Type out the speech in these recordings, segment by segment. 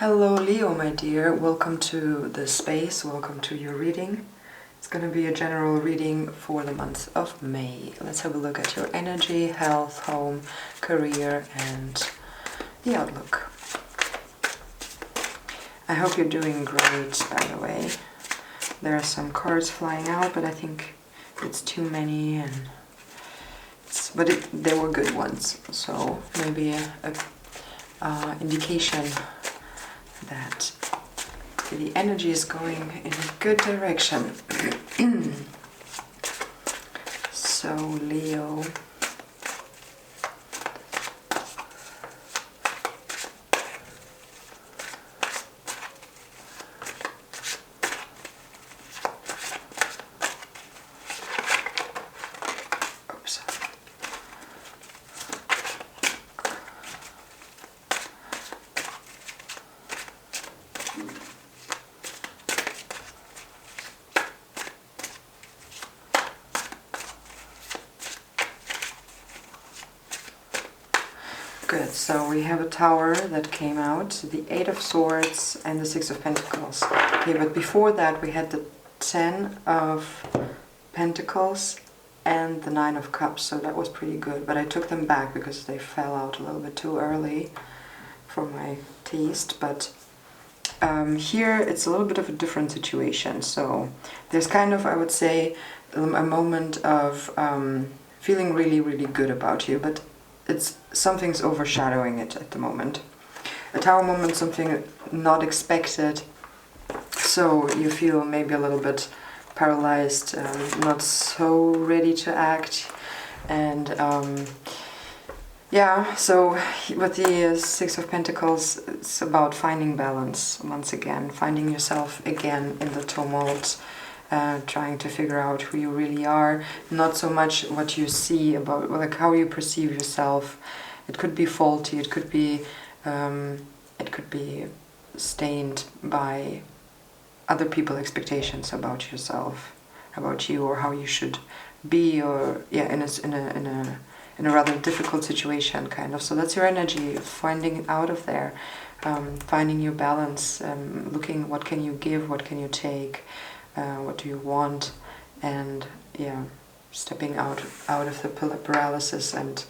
Hello Leo, my dear. Welcome to the space, welcome to your reading. It's going to be a general reading for the month of May. Let's have a look at your energy, health, home, career and the outlook. I hope you're doing great, by the way. There are some cards flying out, but I think it's too many, they were good ones, so maybe a indication that the energy is going in a good direction. So Leo, good, so we have a tower that came out, the Eight of Swords and the Six of Pentacles. Okay, but before that we had the Ten of Pentacles and the Nine of Cups, so that was pretty good. But I took them back because they fell out a little bit too early for my taste. But here it's a little bit of a different situation. So there's kind of, I would say, a moment of feeling really, really good about you, but something's overshadowing it at the moment. A tower moment, something not expected, so you feel maybe a little bit paralyzed, not so ready to act, and yeah, so with the Six of Pentacles, it's about finding balance once again, finding yourself again in the tumult, trying to figure out who you really are, not so much what you see about, like how you perceive yourself. It could be faulty, it could be stained by other people's expectations about yourself, about you, or how you should be, or yeah, in a rather difficult situation, kind of. So that's your energy, finding out of there, finding your balance, looking what can you give, what can you take. What do you want, and yeah, stepping out of the paralysis and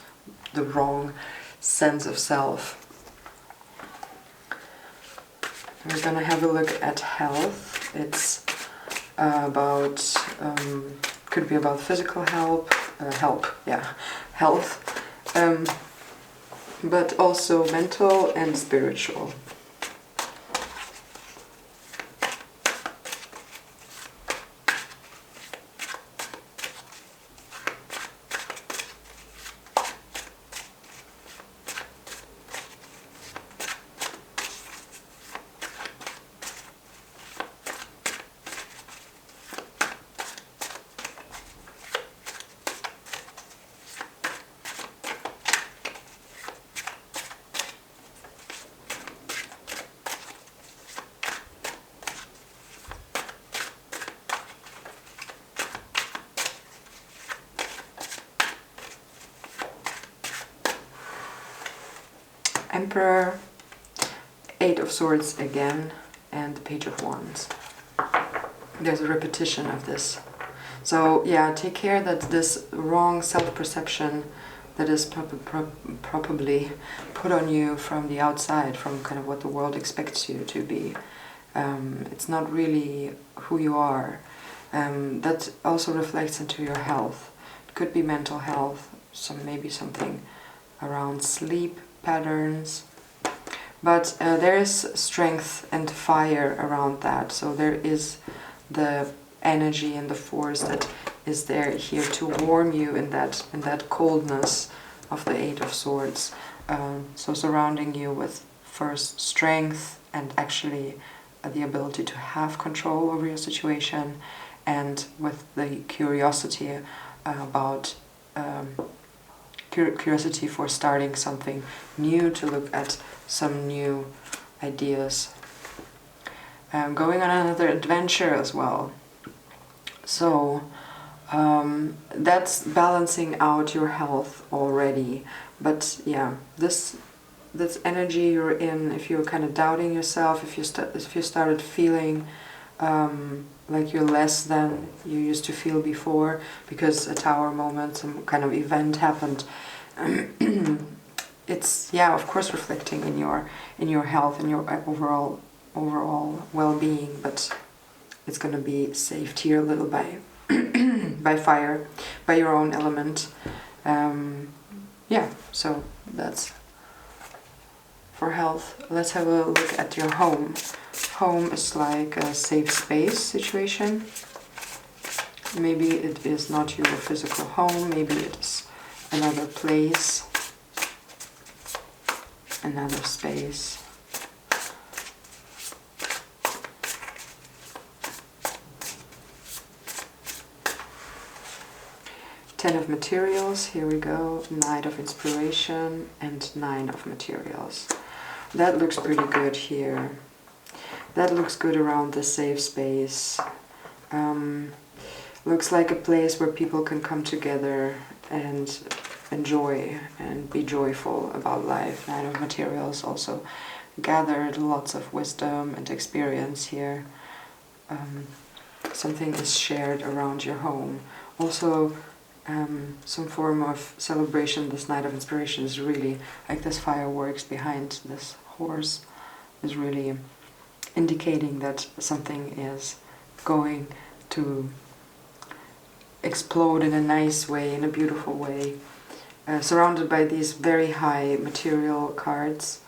the wrong sense of self. We're gonna have a look at health. It's about could be about physical health, but also mental and spiritual. Emperor, Eight of Swords again, and the Page of Wands. There's a repetition of this. So yeah, take care that this wrong self-perception that is probably put on you from the outside, from kind of what the world expects you to be, it's not really who you are. That also reflects into your health. It could be mental health, maybe something around sleep patterns, but there is strength and fire around that, so there is the energy and the force that is there here to warm you in that coldness of the Eight of Swords, so surrounding you with first strength and actually the ability to have control over your situation, and with the curiosity about curiosity for starting something new, to look at some new ideas, going on another adventure as well. So that's balancing out your health already. But yeah, this this energy you're in, if you're kind of doubting yourself, if you started feeling like you're less than you used to feel before because a tower moment, some kind of event happened, it's, yeah, of course reflecting in your health and your overall well-being, but it's going to be saved here a little by by fire, by your own element. Yeah, so that's for health. Let's have a look at your home. Home is like a safe space situation. Maybe it is not your physical home, maybe it is another place, another space. Ten of materials, here we go, Knight of inspiration and 9 of materials. That looks pretty good here. That looks good around the safe space. Looks like a place where people can come together and enjoy and be joyful about life. Knight of materials also gathered lots of wisdom and experience here. Something is shared around your home. Also, some form of celebration. This Knight of inspiration is really like this fireworks behind this horse is really indicating that something is going to explode in a nice way, in a beautiful way. Surrounded by these very high material cards,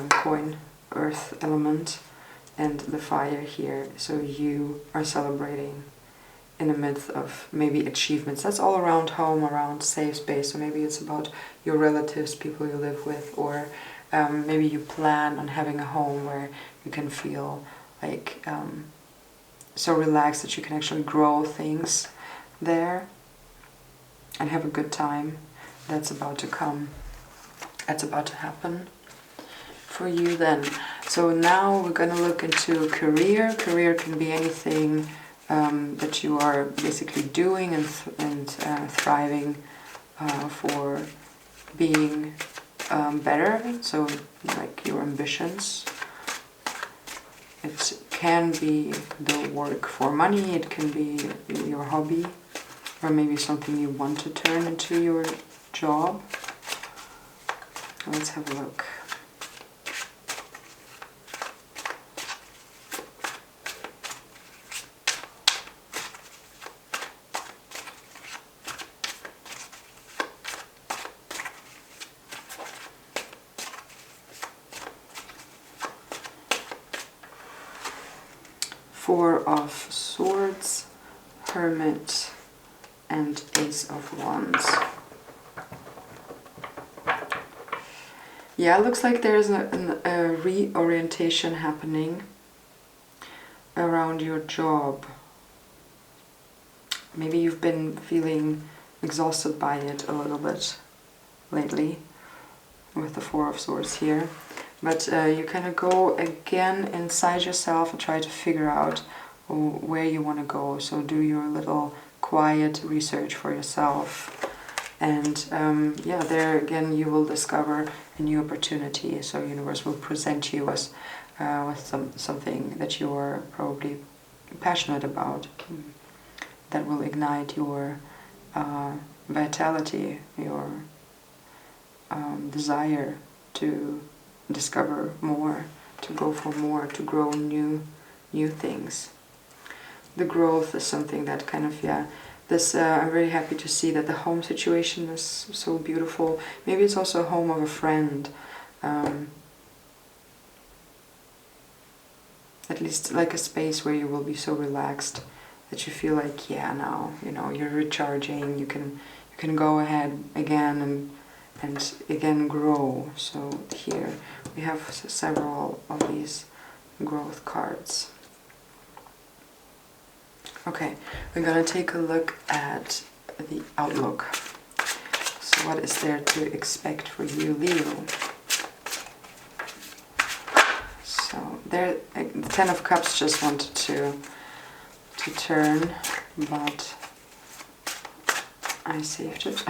coin, earth element, and the fire here. So you are celebrating in the midst of maybe achievements. That's all around home, around safe space. So maybe it's about your relatives, people you live with, or maybe you plan on having a home where you can feel like so relaxed that you can actually grow things there and have a good time. That's about to come. That's about to happen for you then. So now we're going to look into career. Career can be anything that you are basically doing and thriving for being better. So like your ambitions. It can be the work for money, it can be your hobby, or maybe something you want to turn into your job. Let's have a look. Four of Swords, Hermit, and Ace of Wands. Yeah, it looks like there's a reorientation happening around your job. Maybe you've been feeling exhausted by it a little bit lately with the Four of Swords here. But you kind of go again inside yourself and try to figure out where you want to go. So do your little quiet research for yourself. And yeah, there again you will discover a new opportunity. So universe will present you as with something that you are probably passionate about. That will ignite your vitality, your desire to discover more, to go for more, to grow new things. The growth is something that kind of, yeah, this I'm very happy to see that the home situation is so beautiful. Maybe it's also a home of a friend, at least like a space where you will be so relaxed that you feel like, yeah, now, you know, you're recharging, you can go ahead again and again grow. So here we have several of these growth cards. Okay, we're gonna take a look at the outlook. So what is there to expect for you, Leo? So there, the Ten of Cups just wanted to turn, but I saved it.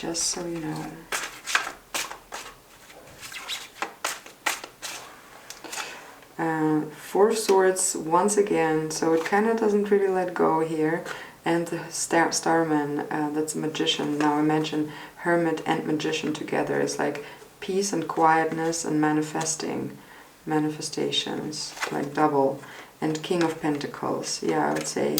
just so you know. Four of Swords once again, so it kind of doesn't really let go here. And the Starman, that's a magician. Now imagine Hermit and Magician together. It's like peace and quietness and manifestations, like double. And King of Pentacles, yeah, I would say.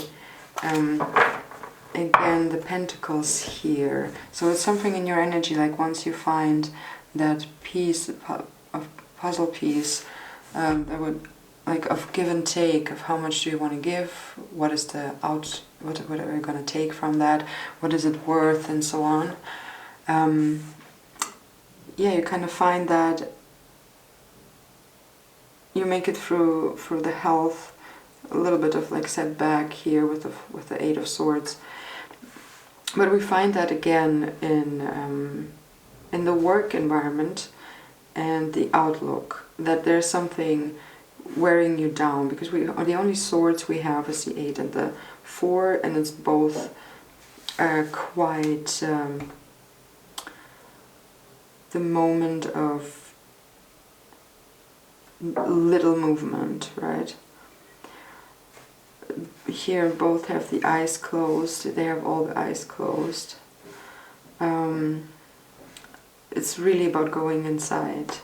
Again, the Pentacles here. So it's something in your energy, like once you find that piece, of puzzle piece, that would, like, of give and take, of how much do you want to give, what is the what are you going to take from that, what is it worth, and so on. Yeah, you kind of find that you make it through the health, a little bit of like setback here with the Eight of Swords, but we find that again in the work environment and the outlook, that there's something wearing you down, because the only swords we have is the 8 and the 4, and it's both quite the moment of little movement, right? Here both have the eyes closed, they have all the eyes closed. It's really about going inside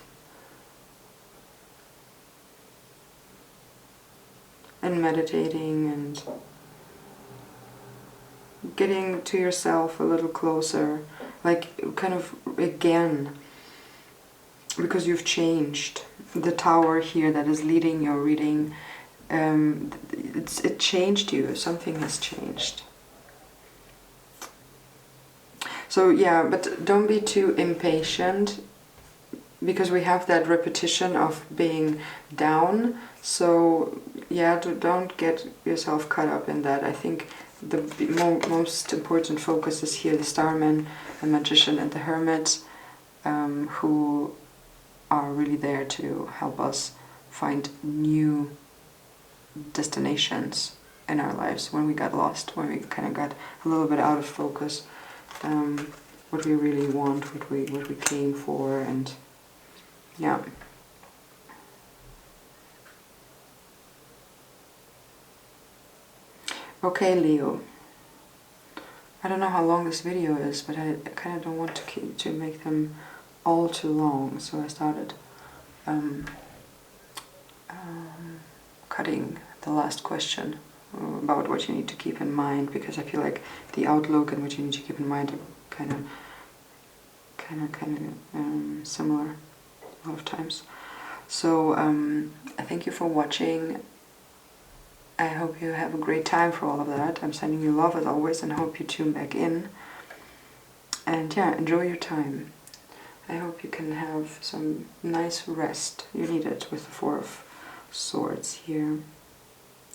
and meditating and getting to yourself a little closer, like kind of again, because you've changed. The Tower here that is leading your reading, it changed you, something has changed. So yeah, but don't be too impatient, because we have that repetition of being down. So yeah, don't get yourself caught up in that. I think the most important focus is here the Starman, the Magician, and the Hermit, who are really there to help us find new destinations in our lives when we got lost, when we kind of got a little bit out of focus, what we really want, what we came for, and yeah. Okay, Leo. I don't know how long this video is, but I kind of don't want to make them all too long, so I started cutting the last question about what you need to keep in mind, because I feel like the outlook and what you need to keep in mind are kind of similar a lot of times. So I thank you for watching. I hope you have a great time for all of that. I'm sending you love as always, and I hope you tune back in. And yeah, enjoy your time. I hope you can have some nice rest. You need it with the Four of Swords here.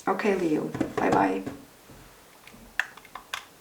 Okay, Leo. Bye-bye.